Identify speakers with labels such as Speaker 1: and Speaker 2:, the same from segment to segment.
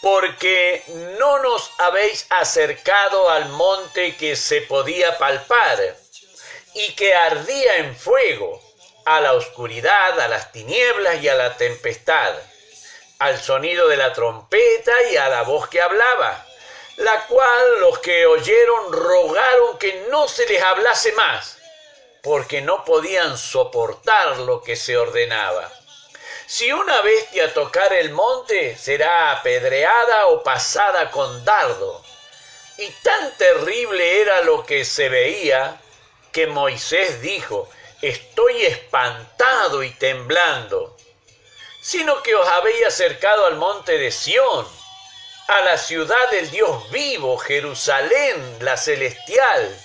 Speaker 1: porque no nos habéis acercado al monte que se podía palpar y que ardía en fuego, a la oscuridad, a las tinieblas y a la tempestad, al sonido de la trompeta y a la voz que hablaba, la cual los que oyeron rogaron que no se les hablase más, porque no podían soportar lo que se ordenaba. Si una bestia tocar el monte, será apedreada o pasada con dardo. Y tan terrible era lo que se veía, que Moisés dijo: estoy espantado y temblando. Sino que os habéis acercado al monte de Sión, a la ciudad del Dios vivo, Jerusalén, la celestial,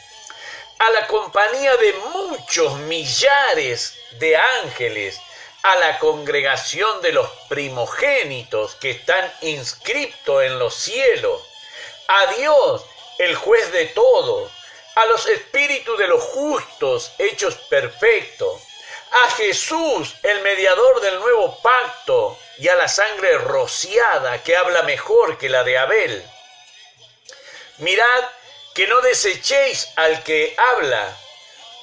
Speaker 1: a la compañía de muchos millares de ángeles, a la congregación de los primogénitos que están inscriptos en los cielos, a Dios, el juez de todos, a los espíritus de los justos hechos perfectos, a Jesús, el mediador del nuevo pacto, y a la sangre rociada que habla mejor que la de Abel. Mirad que no desechéis al que habla,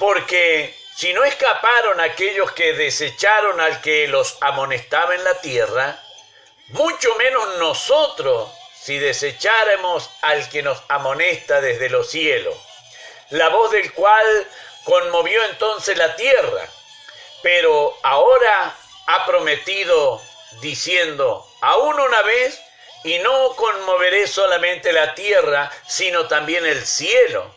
Speaker 1: porque si no escaparon aquellos que desecharon al que los amonestaba en la tierra, mucho menos nosotros si desecháramos al que nos amonesta desde los cielos, la voz del cual conmovió entonces la tierra, pero ahora ha prometido diciendo: aún una vez, y no conmoveré solamente la tierra, sino también el cielo.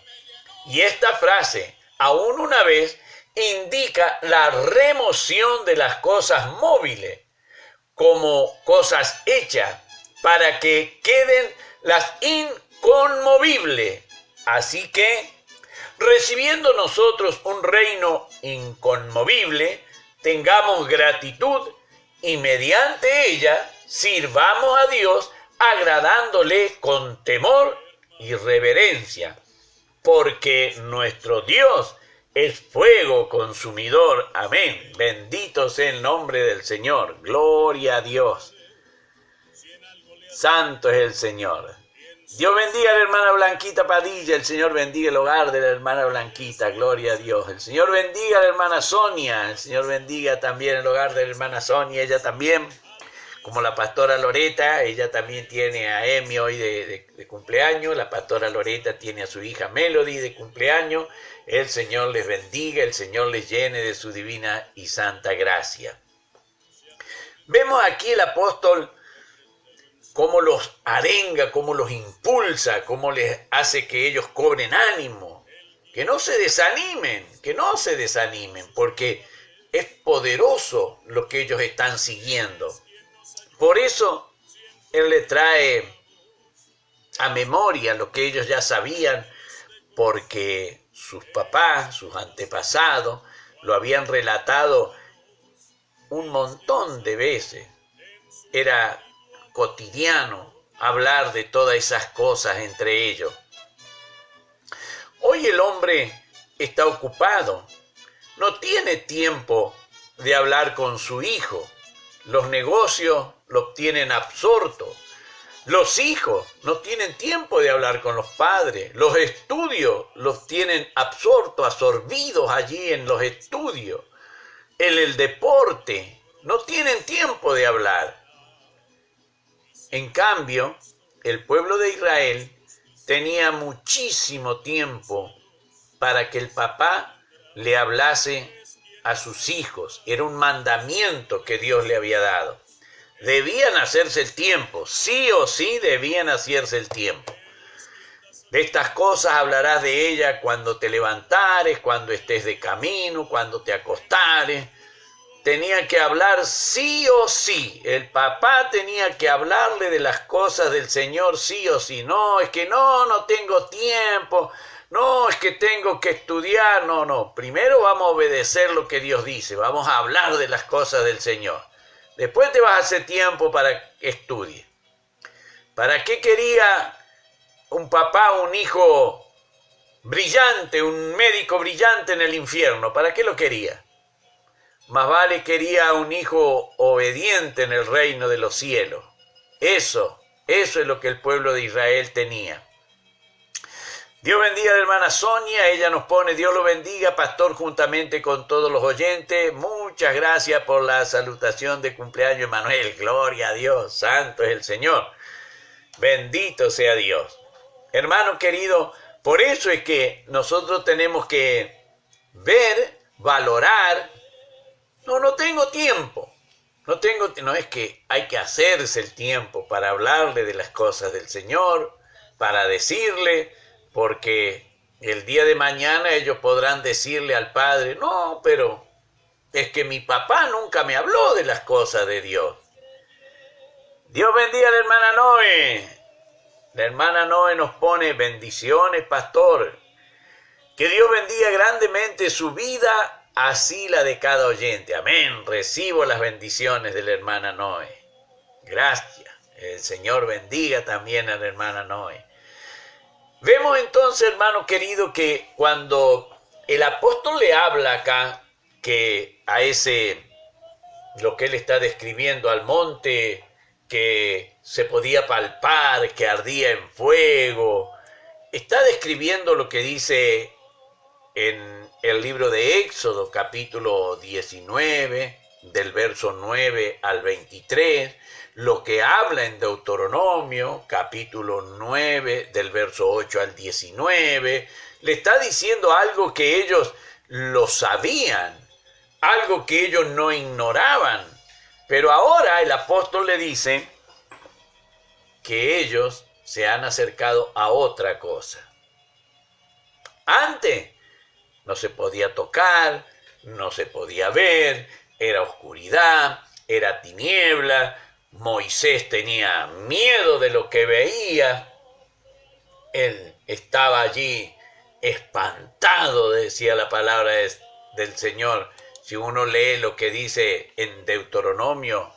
Speaker 1: Y esta frase, aún una vez, indica la remoción de las cosas móviles como cosas hechas, para que queden las inconmovibles. Así que, recibiendo nosotros un reino inconmovible, tengamos gratitud y mediante ella sirvamos a Dios agradándole con temor y reverencia, porque nuestro Dios es fuego consumidor. Amén. Bendito sea el nombre del Señor. Gloria a Dios. Santo es el Señor. Dios bendiga a la hermana Blanquita Padilla. El Señor bendiga el hogar de la hermana Blanquita. Gloria a Dios. El Señor bendiga a la hermana Sonia. El Señor bendiga también el hogar de la hermana Sonia. Ella también, como la pastora Loreta, ella también tiene a Emi hoy de cumpleaños. La pastora Loreta tiene a su hija Melody de cumpleaños. El Señor les bendiga, el Señor les llene de su divina y santa gracia. Vemos aquí el apóstol cómo los arenga, cómo los impulsa, cómo les hace que ellos cobren ánimo, que no se desanimen, porque es poderoso lo que ellos están siguiendo. Por eso él le trae a memoria lo que ellos ya sabían, porque sus papás, sus antepasados, lo habían relatado un montón de veces. Era cotidiano hablar de todas esas cosas entre ellos. Hoy el hombre está ocupado, no tiene tiempo de hablar con su hijo. Los negocios lo tienen absorto. Los hijos no tienen tiempo de hablar con los padres. Los estudios los tienen absorbidos allí en los estudios. En el deporte no tienen tiempo de hablar. En cambio, el pueblo de Israel tenía muchísimo tiempo para que el papá le hablase a sus hijos. Era un mandamiento que Dios le había dado. Debían hacerse el tiempo, sí o sí debían hacerse el tiempo. De estas cosas hablarás de ella cuando te levantares, cuando estés de camino, cuando te acostares. Tenía que hablar sí o sí. El papá tenía que hablarle de las cosas del Señor sí o sí. No, es que no tengo tiempo. No, es que tengo que estudiar. No. Primero vamos a obedecer lo que Dios dice. Vamos a hablar de las cosas del Señor. Después te vas a hacer tiempo para que estudie. ¿Para qué quería un papá un hijo brillante, un médico brillante en el infierno? ¿Para qué lo quería? Más vale quería un hijo obediente en el reino de los cielos. Eso Eso es lo que el pueblo de Israel tenía. Dios bendiga a la hermana Sonia, ella nos pone, Dios lo bendiga, pastor, juntamente con todos los oyentes. Muchas gracias por la salutación de cumpleaños, Emanuel. Gloria a Dios, santo es el Señor. Bendito sea Dios. Hermano querido, por eso es que nosotros tenemos que ver, valorar. No tengo tiempo. No es que hay que hacerse el tiempo para hablarle de las cosas del Señor, para decirle, porque el día de mañana ellos podrán decirle al Padre, no, pero es que mi papá nunca me habló de las cosas de Dios. Dios bendiga a la hermana Noé. La hermana Noé nos pone, bendiciones, pastor. Que Dios bendiga grandemente su vida, así la de cada oyente. Amén. Recibo las bendiciones de la hermana Noé. Gracias. El Señor bendiga también a la hermana Noé. Vemos entonces, hermano querido, que cuando el apóstol le habla acá, que a lo que él está describiendo, al monte que se podía palpar, que ardía en fuego, está describiendo lo que dice en el libro de Éxodo, capítulo 19, del verso 9 al 23, lo que habla en Deuteronomio, capítulo 9, del verso 8 al 19, le está diciendo algo que ellos lo sabían, algo que ellos no ignoraban. Pero ahora el apóstol le dice que ellos se han acercado a otra cosa. Antes no se podía tocar, no se podía ver, era oscuridad, era tiniebla. Moisés tenía miedo de lo que veía. Él estaba allí espantado, decía la palabra del Señor. Si uno lee lo que dice en Deuteronomio,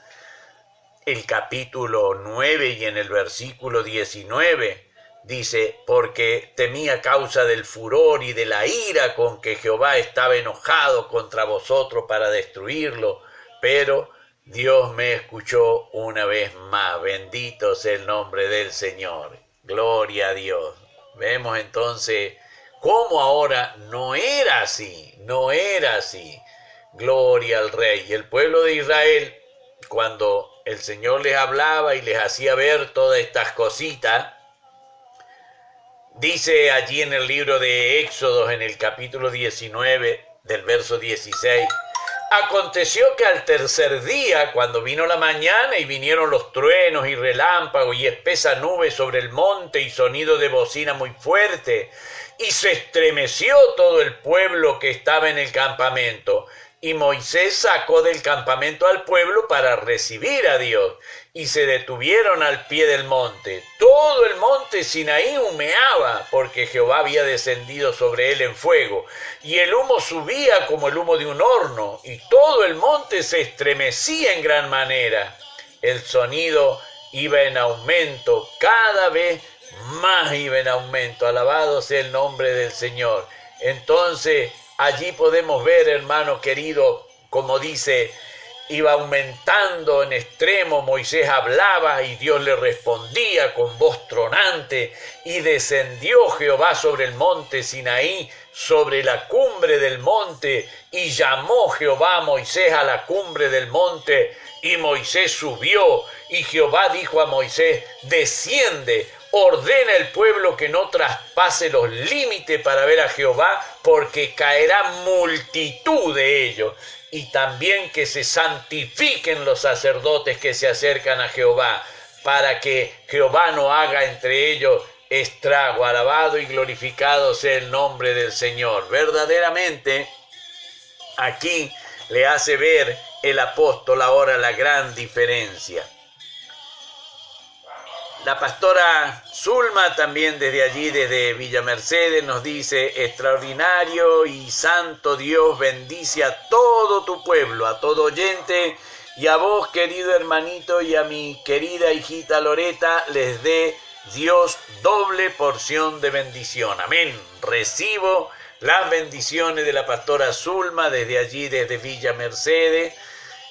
Speaker 1: el capítulo 9 y en el versículo 19, dice, porque temía causa del furor y de la ira con que Jehová estaba enojado contra vosotros para destruirlo, pero Dios me escuchó una vez más. Bendito sea el nombre del Señor. Gloria a Dios. Vemos entonces cómo ahora no era así. Gloria al Rey. Y el pueblo de Israel, cuando el Señor les hablaba y les hacía ver todas estas cositas, dice allí en el libro de Éxodo, en el capítulo 19, del verso 16, aconteció que al tercer día, cuando vino la mañana y vinieron los truenos y relámpagos y espesa nube sobre el monte y sonido de bocina muy fuerte, y se estremeció todo el pueblo que estaba en el campamento. Y Moisés sacó del campamento al pueblo para recibir a Dios, y se detuvieron al pie del monte. Todo el monte Sinaí humeaba, porque Jehová había descendido sobre él en fuego, y el humo subía como el humo de un horno, y todo el monte se estremecía en gran manera. El sonido iba en aumento, cada vez más iba en aumento. Alabado sea el nombre del Señor. Entonces, allí podemos ver, hermano querido, como dice, iba aumentando en extremo. Moisés hablaba y Dios le respondía con voz tronante, y descendió Jehová sobre el monte Sinaí, sobre la cumbre del monte, y llamó Jehová a Moisés a la cumbre del monte, y Moisés subió, y Jehová dijo a Moisés, desciende, ordena el pueblo que no traspase los límites para ver a Jehová, porque caerá multitud de ellos, y también que se santifiquen los sacerdotes que se acercan a Jehová, para que Jehová no haga entre ellos estrago. Alabado y glorificado sea el nombre del Señor. Verdaderamente, aquí le hace ver el apóstol ahora la gran diferencia. La pastora Zulma también desde allí, desde Villa Mercedes, nos dice, extraordinario y santo Dios bendice a todo tu pueblo, a todo oyente, y a vos, querido hermanito, y a mi querida hijita Loreta, les dé Dios doble porción de bendición. Amén. Recibo las bendiciones de la pastora Zulma desde allí, desde Villa Mercedes.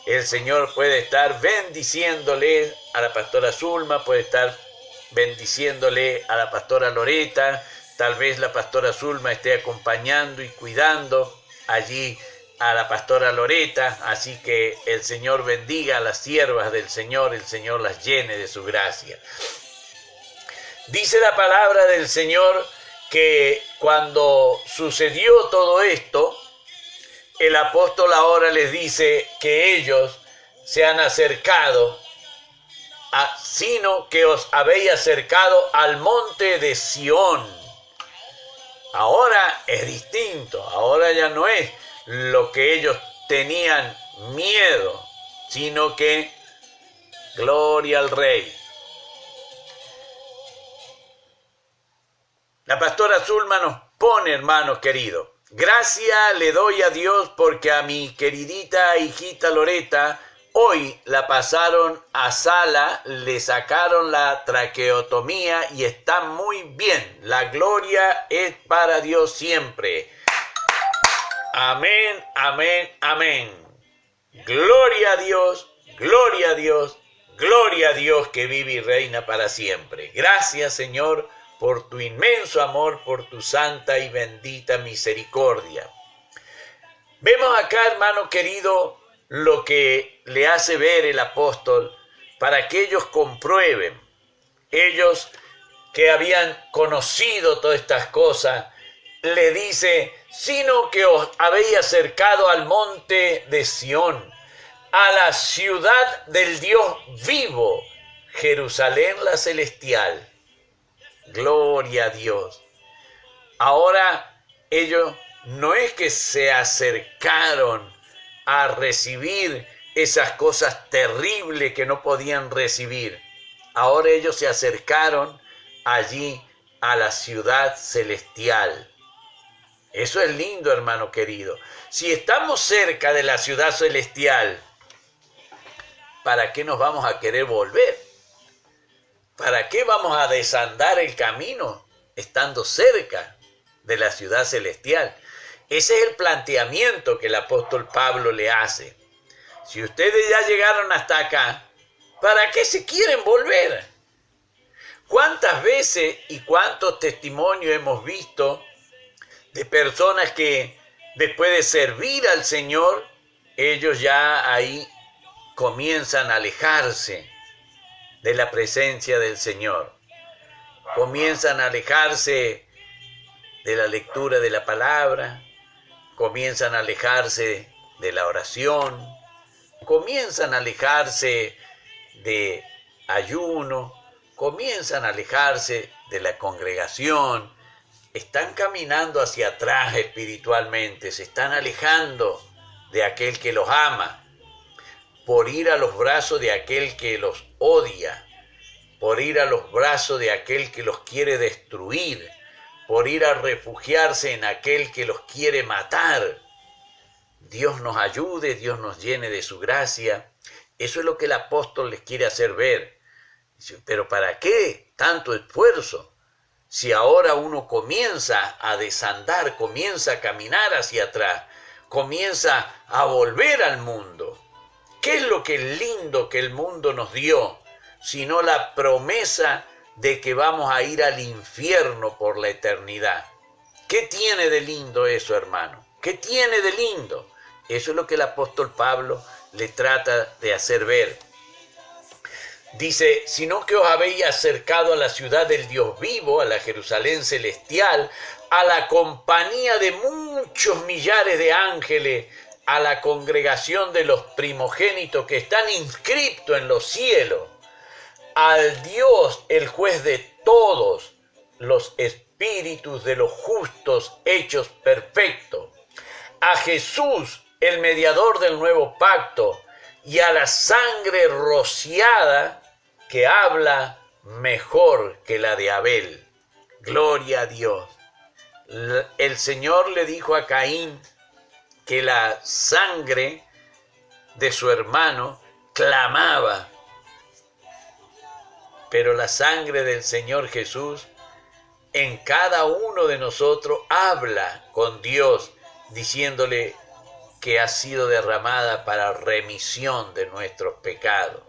Speaker 1: El Señor puede estar bendiciéndole a la pastora Zulma, puede estar bendiciéndole a la pastora Loreta. Tal vez la pastora Zulma esté acompañando y cuidando allí a la pastora Loreta. Así que el Señor bendiga a las siervas del Señor, el Señor las llene de su gracia. Dice la palabra del Señor que cuando sucedió todo esto, el apóstol ahora les dice que ellos se han acercado, sino que os habéis acercado al monte de Sión. Ahora es distinto, ahora ya no es lo que ellos tenían miedo, sino que gloria al Rey. La pastora Zulma nos pone, hermanos queridos, gracias le doy a Dios porque a mi queridita hijita Loreta hoy la pasaron a sala, le sacaron la traqueotomía y está muy bien. La gloria es para Dios siempre. Amén, amén, amén. Gloria a Dios, gloria a Dios, gloria a Dios que vive y reina para siempre. Gracias, Señor, por tu inmenso amor, por tu santa y bendita misericordia. Vemos acá, hermano querido, lo que le hace ver el apóstol para que ellos comprueben, ellos que habían conocido todas estas cosas, le dice, sino que os habéis acercado al monte de Sión, a la ciudad del Dios vivo, Jerusalén la celestial. Gloria a Dios. Ahora ellos no es que se acercaron a recibir esas cosas terribles que no podían recibir. Ahora ellos se acercaron allí a la ciudad celestial. Eso es lindo, hermano querido. Si estamos cerca de la ciudad celestial, ¿para qué nos vamos a querer volver? ¿Para qué vamos a desandar el camino estando cerca de la ciudad celestial? Ese es el planteamiento que el apóstol Pablo le hace. Si ustedes ya llegaron hasta acá, ¿para qué se quieren volver? ¿Cuántas veces y cuántos testimonios hemos visto de personas que después de servir al Señor, ellos ya ahí comienzan a alejarse de la presencia del Señor? Comienzan a alejarse de la lectura de la palabra, comienzan a alejarse de la oración, comienzan a alejarse de ayuno, comienzan a alejarse de la congregación, están caminando hacia atrás espiritualmente, se están alejando de aquel que los ama, por ir a los brazos de aquel que los odia, por ir a los brazos de aquel que los quiere destruir, por ir a refugiarse en aquel que los quiere matar. Dios nos ayude, Dios nos llene de su gracia. Eso es lo que el apóstol les quiere hacer ver. Dice, pero ¿para qué tanto esfuerzo? Si ahora uno comienza a desandar, comienza a caminar hacia atrás, comienza a volver al mundo. ¿Qué es lo que es lindo que el mundo nos dio? Sino la promesa de que vamos a ir al infierno por la eternidad. ¿Qué tiene de lindo eso, hermano? ¿Qué tiene de lindo? Eso es lo que el apóstol Pablo le trata de hacer ver. Dice, sino que os habéis acercado a la ciudad del Dios vivo, a la Jerusalén celestial, a la compañía de muchos millares de ángeles, a la congregación de los primogénitos que están inscriptos en los cielos, al Dios, el juez de todos los espíritus de los justos hechos perfectos, a Jesús, el mediador del nuevo pacto, y a la sangre rociada que habla mejor que la de Abel. Gloria a Dios. El Señor le dijo a Caín que la sangre de su hermano clamaba, pero la sangre del Señor Jesús en cada uno de nosotros habla con Dios, diciéndole que ha sido derramada para remisión de nuestros pecados,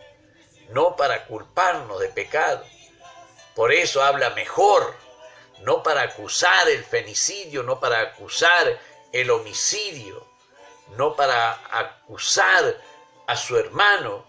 Speaker 1: no para culparnos de pecado, Por eso habla mejor, no para acusar el femicidio, no para acusar el homicidio, no para acusar a su hermano,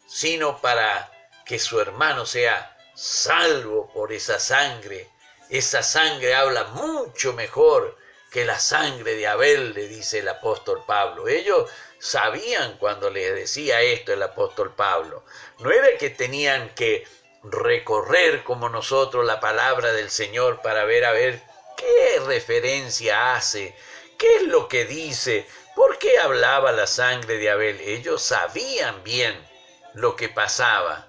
Speaker 1: sino para que su hermano sea salvo por esa sangre. Esa sangre habla mucho mejor que la sangre de Abel, le dice el apóstol Pablo. Ellos sabían cuando les decía esto el apóstol Pablo. No era que tenían que recorrer como nosotros la palabra del Señor para ver a ver qué referencia hace, qué es lo que dice, por qué hablaba la sangre de Abel. Ellos sabían bien lo que pasaba.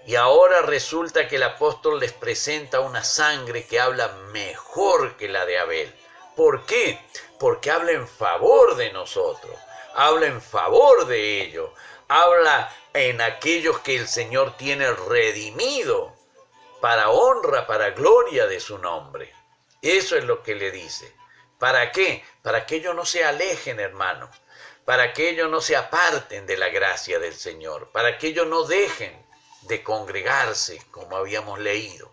Speaker 1: Y ahora resulta que el apóstol les presenta una sangre que habla mejor que la de Abel. ¿Por qué? Porque habla en favor de nosotros, habla en favor de ellos, habla en aquellos que el Señor tiene redimido para honra, para gloria de su nombre. Eso es lo que le dice. ¿Para qué? Para que ellos no se alejen, hermano, para que ellos no se aparten de la gracia del Señor, para que ellos no dejen de congregarse, como habíamos leído.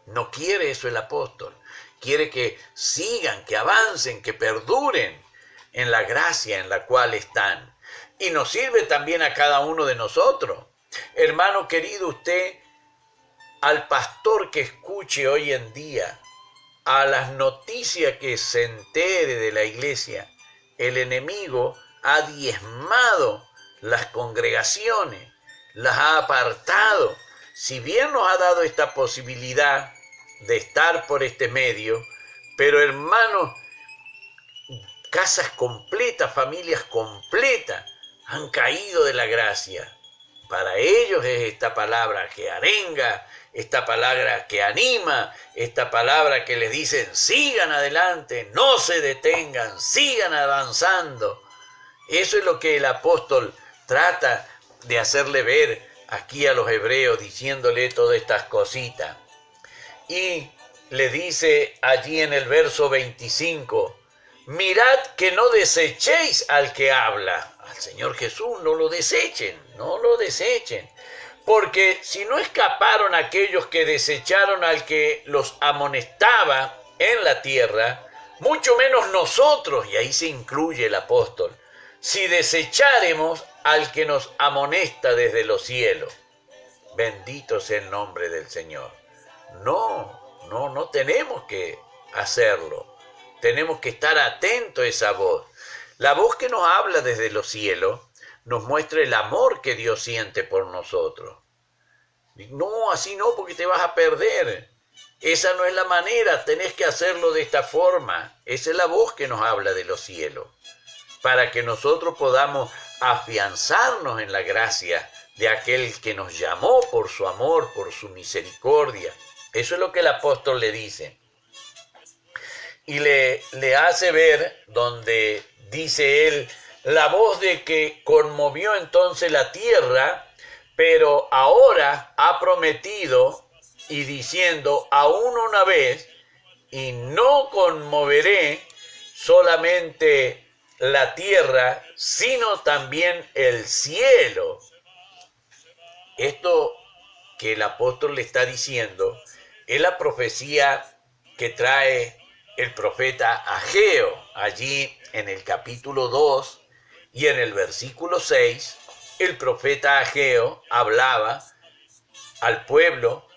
Speaker 1: No quiere eso el apóstol. Quiere que sigan, que avancen, que perduren en la gracia en la cual están. Y nos sirve también a cada uno de nosotros. Hermano querido, usted, al pastor que escuche hoy en día, a las noticias que se entere de la iglesia, el enemigo ha diezmado las congregaciones, las ha apartado. Si bien nos ha dado esta posibilidad de estar por este medio, pero hermanos, casas completas, familias completas han caído de la gracia. Para ellos es esta palabra que arenga, esta palabra que anima, esta palabra que les dicen sigan adelante, no se detengan, sigan avanzando. Eso es lo que el apóstol trata de hacerle ver aquí a los hebreos, diciéndole todas estas cositas. Y le dice allí en el verso 25, mirad que no desechéis al que habla. Al Señor Jesús no lo desechen, no lo desechen. Porque si no escaparon aquellos que desecharon al que los amonestaba en la tierra, mucho menos nosotros, y ahí se incluye el apóstol, si desecháremos al que nos amonesta desde los cielos. Bendito sea el nombre del Señor. No tenemos que hacerlo. Tenemos que estar atentos a esa voz. La voz que nos habla desde los cielos nos muestra el amor que Dios siente por nosotros. No, así no, porque te vas a perder. Esa no es la manera, tenés que hacerlo de esta forma. Esa es la voz que nos habla de los cielos, para que nosotros podamos afianzarnos en la gracia de aquel que nos llamó por su amor, por su misericordia. Eso es lo que el apóstol le dice. Y le hace ver, donde dice él, la voz de que conmovió entonces la tierra, pero ahora ha prometido y diciendo aún una vez, y no conmoveré solamente la tierra, sino también el cielo. Esto que el apóstol le está diciendo es la profecía que trae el profeta Ageo, allí en el capítulo 2 y en el versículo 6, el profeta Ageo hablaba al pueblo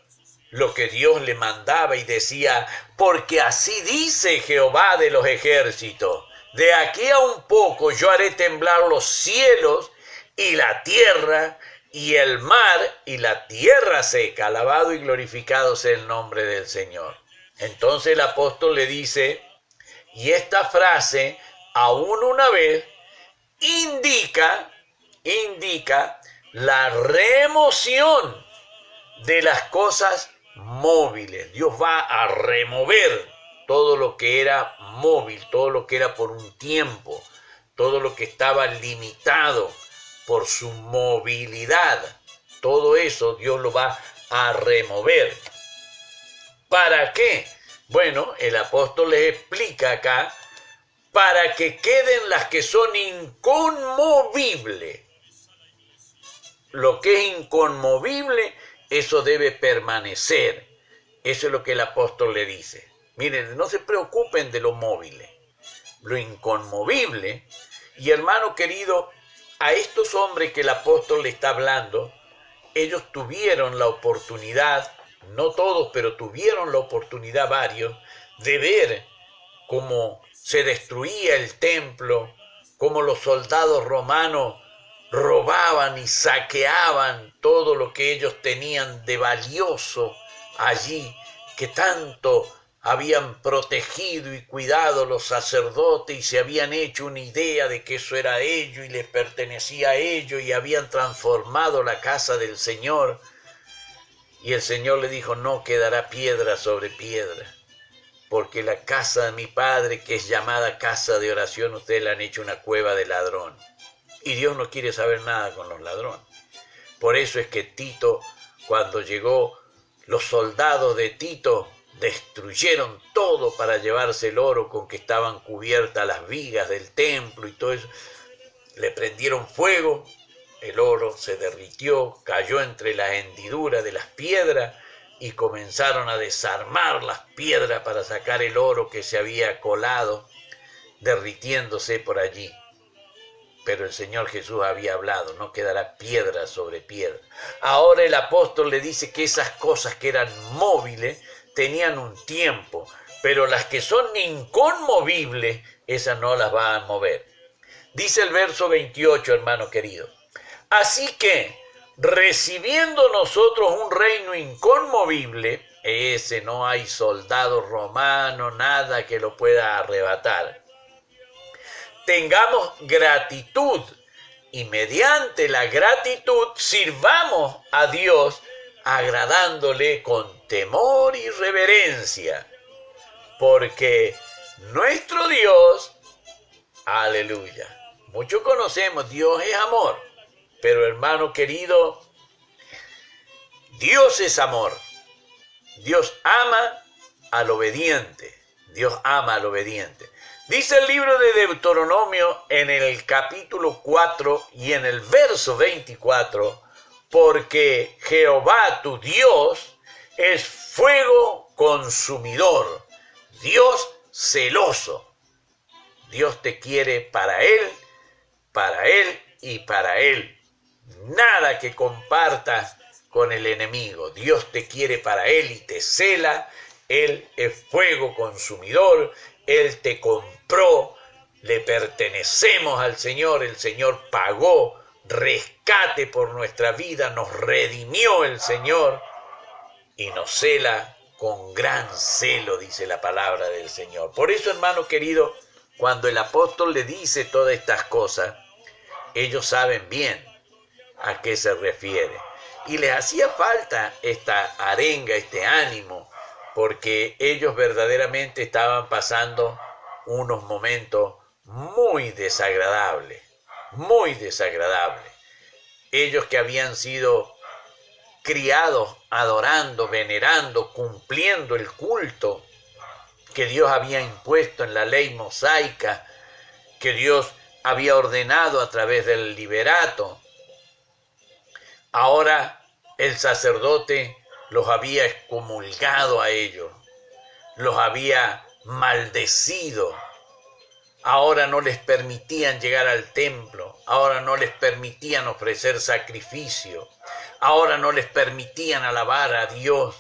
Speaker 1: lo que Dios le mandaba y decía, porque así dice Jehová de los ejércitos, de aquí a un poco yo haré temblar los cielos y la tierra y el mar y la tierra seca. Alabado y glorificado sea el nombre del Señor. Entonces el apóstol le dice, y esta frase, aún una vez, indica la remoción de las cosas móviles. Dios va a remover todo lo que era móvil, todo lo que era por un tiempo, todo lo que estaba limitado por su movilidad. Todo eso Dios lo va a remover. ¿Para qué? Bueno, el apóstol les explica acá, para que queden las que son inconmovibles. Lo que es inconmovible eso debe permanecer. Eso es lo que el apóstol le dice. Miren, no se preocupen de lo móvil, lo inconmovible. Y hermano querido, a estos hombres que el apóstol le está hablando, ellos tuvieron la oportunidad, no todos, pero tuvieron la oportunidad varios, de ver cómo se destruía el templo, cómo los soldados romanos robaban y saqueaban todo lo que ellos tenían de valioso allí, que tanto habían protegido y cuidado los sacerdotes y se habían hecho una idea de que eso era ellos y les pertenecía a ellos y habían transformado la casa del Señor. Y el Señor le dijo, no quedará piedra sobre piedra, porque la casa de mi Padre, que es llamada casa de oración, ustedes la han hecho una cueva de ladrón. Y Dios no quiere saber nada con los ladrones. Por eso es que Tito, cuando llegó, los soldados de Tito destruyeron todo para llevarse el oro con que estaban cubiertas las vigas del templo y todo eso. Le prendieron fuego, el oro se derritió, cayó entre las hendiduras de las piedras y comenzaron a desarmar las piedras para sacar el oro que se había colado, derritiéndose por allí. Pero el Señor Jesús había hablado, no quedará piedra sobre piedra. Ahora el apóstol le dice que esas cosas que eran móviles tenían un tiempo, pero las que son inconmovibles, esas no las van a mover. Dice el verso 28, hermano querido. Así que, recibiendo nosotros un reino inconmovible, ese no hay soldado romano, nada que lo pueda arrebatar. Tengamos gratitud y mediante la gratitud sirvamos a Dios agradándole con temor y reverencia, porque nuestro Dios, aleluya, muchos conocemos, Dios es amor, pero hermano querido, Dios es amor. Dios ama al obediente. Dios ama al obediente. Dice el libro de Deuteronomio en el capítulo 4 y en el verso 24, porque Jehová tu Dios es fuego consumidor, Dios celoso. Dios te quiere para Él y para Él. Nada que compartas con el enemigo. Dios te quiere para Él y te cela. Él es fuego consumidor. Él te compró. Le pertenecemos al Señor. El Señor pagó rescate por nuestra vida. Nos redimió el Señor y nos cela con gran celo, dice la palabra del Señor. Por eso, hermano querido, cuando el apóstol le dice todas estas cosas, ellos saben bien a qué se refiere. Y les hacía falta esta arenga, este ánimo, porque ellos verdaderamente estaban pasando unos momentos muy desagradables, muy desagradables. Ellos que habían sido criados adorando, venerando, cumpliendo el culto que Dios había impuesto en la ley mosaica, que Dios había ordenado a través del liberato. Ahora el sacerdote los había excomulgado a ellos, los había maldecido. Ahora no les permitían llegar al templo, ahora no les permitían ofrecer sacrificio, ahora no les permitían alabar a Dios,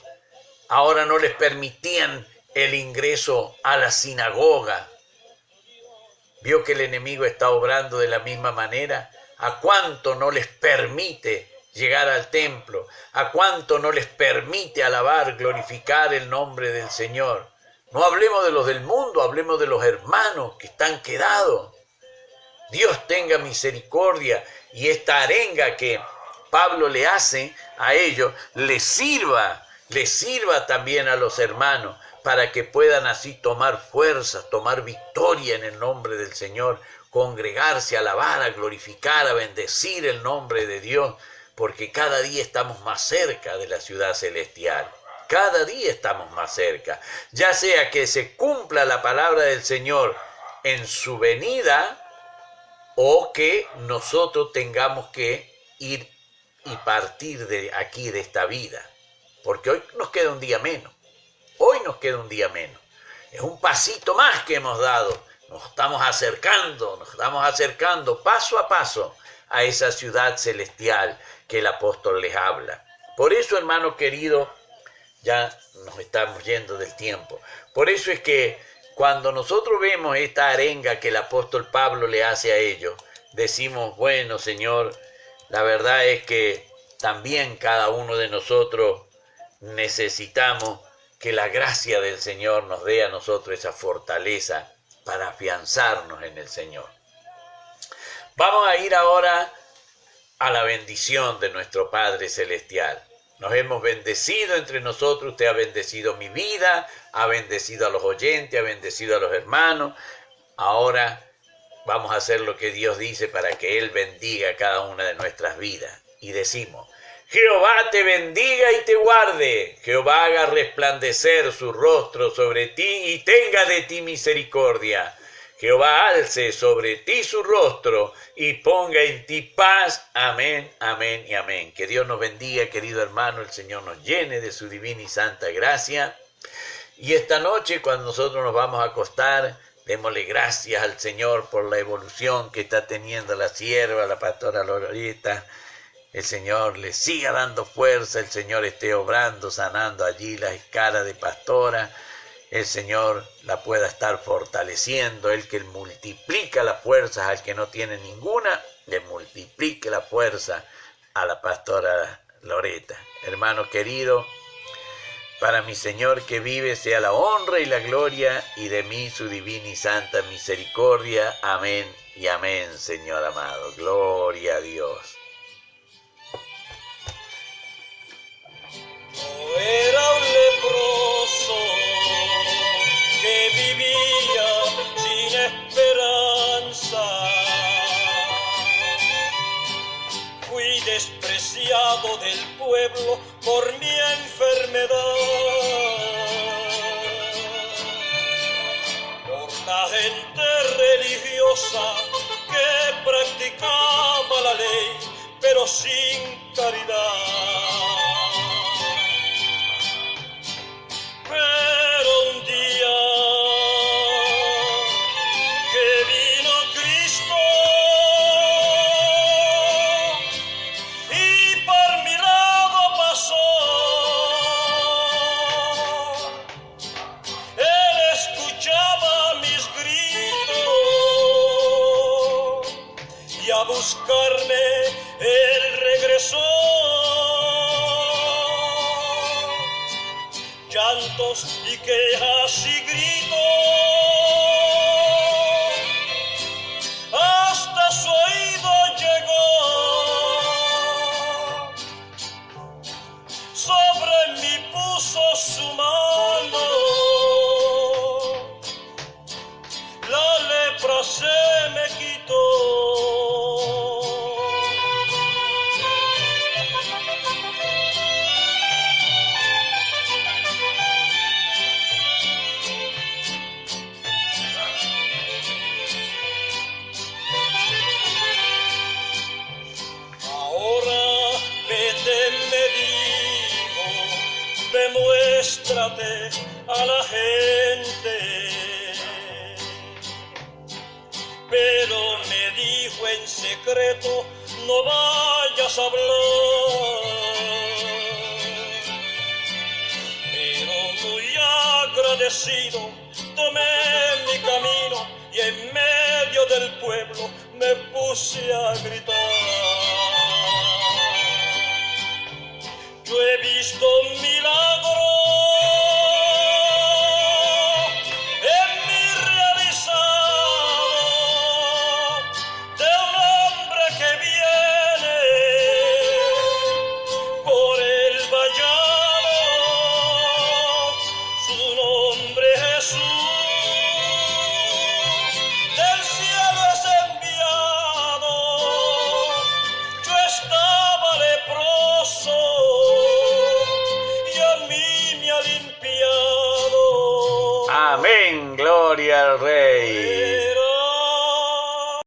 Speaker 1: ahora no les permitían el ingreso a la sinagoga. ¿Vio que el enemigo está obrando de la misma manera? ¿A cuánto no les permite llegar al templo? ¿A cuánto no les permite alabar, glorificar el nombre del Señor? No hablemos de los del mundo, hablemos de los hermanos que están quedados. Dios tenga misericordia y esta arenga que Pablo le hace a ellos les sirva también a los hermanos para que puedan así tomar fuerzas, tomar victoria en el nombre del Señor, congregarse, a alabar, a glorificar, a bendecir el nombre de Dios, porque cada día estamos más cerca de la ciudad celestial. Cada día estamos más cerca, ya sea que se cumpla la palabra del Señor en su venida o que nosotros tengamos que ir y partir de aquí, de esta vida. Porque hoy nos queda un día menos. Hoy nos queda un día menos. Es un pasito más que hemos dado. Nos estamos acercando paso a paso a esa ciudad celestial que el apóstol les habla. Por eso, hermano querido, ya nos estamos yendo del tiempo. Por eso es que cuando nosotros vemos esta arenga que el apóstol Pablo le hace a ellos, decimos, bueno, Señor, la verdad es que también cada uno de nosotros necesitamos que la gracia del Señor nos dé a nosotros esa fortaleza para afianzarnos en el Señor. Vamos a ir ahora a la bendición de nuestro Padre Celestial. Nos hemos bendecido entre nosotros, usted ha bendecido mi vida, ha bendecido a los oyentes, ha bendecido a los hermanos. Ahora vamos a hacer lo que Dios dice para que Él bendiga cada una de nuestras vidas. Y decimos, Jehová te bendiga y te guarde, Jehová haga resplandecer su rostro sobre ti y tenga de ti misericordia. Jehová alce sobre ti su rostro y ponga en ti paz. Amén, amén y amén. Que Dios nos bendiga, querido hermano, el Señor nos llene de su divina y santa gracia. Y esta noche, cuando nosotros nos vamos a acostar, démosle gracias al Señor por la evolución que está teniendo la sierva, la pastora Loreta. El Señor le siga dando fuerza, el Señor esté obrando, sanando allí la escala de pastora. El Señor la pueda estar fortaleciendo, el que multiplica las fuerzas al que no tiene ninguna, le multiplique la fuerza a la pastora Loreta. Hermano querido, para mi Señor que vive sea la honra y la gloria, y de mí su divina y santa misericordia. Amén y amén, Señor amado. Gloria a Dios.
Speaker 2: Era un leproso que vivía sin esperanza. Fui despreciado del pueblo por mi enfermedad. Por la gente religiosa que practicaba la ley, pero sin caridad. Pero un día que vino Cristo y por mi lado pasó, Él escuchaba mis gritos y a buscarme Él regresó. Llantos y quejas y gritos, hasta su oído llegó. Sobre mí puso su mano, la lepra se me quitó. Demuéstrate a la gente. Pero me dijo en secreto, no vayas a hablar. Pero muy agradecido tomé mi camino y en medio del pueblo me puse a gritar. Yo he visto mi